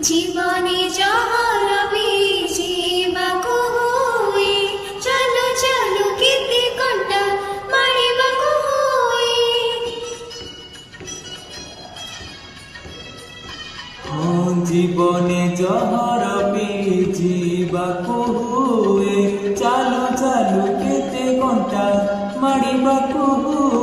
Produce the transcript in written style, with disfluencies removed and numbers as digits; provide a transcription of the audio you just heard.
জীবনে যাহারবি জীবাকু হুই চলো চলো কেতে কণ্টা মারিবাকু হুই জীবনে যাহারবি জীবাকু হুই চালু চালু কেতে কণ্টা মারিবাকু হুই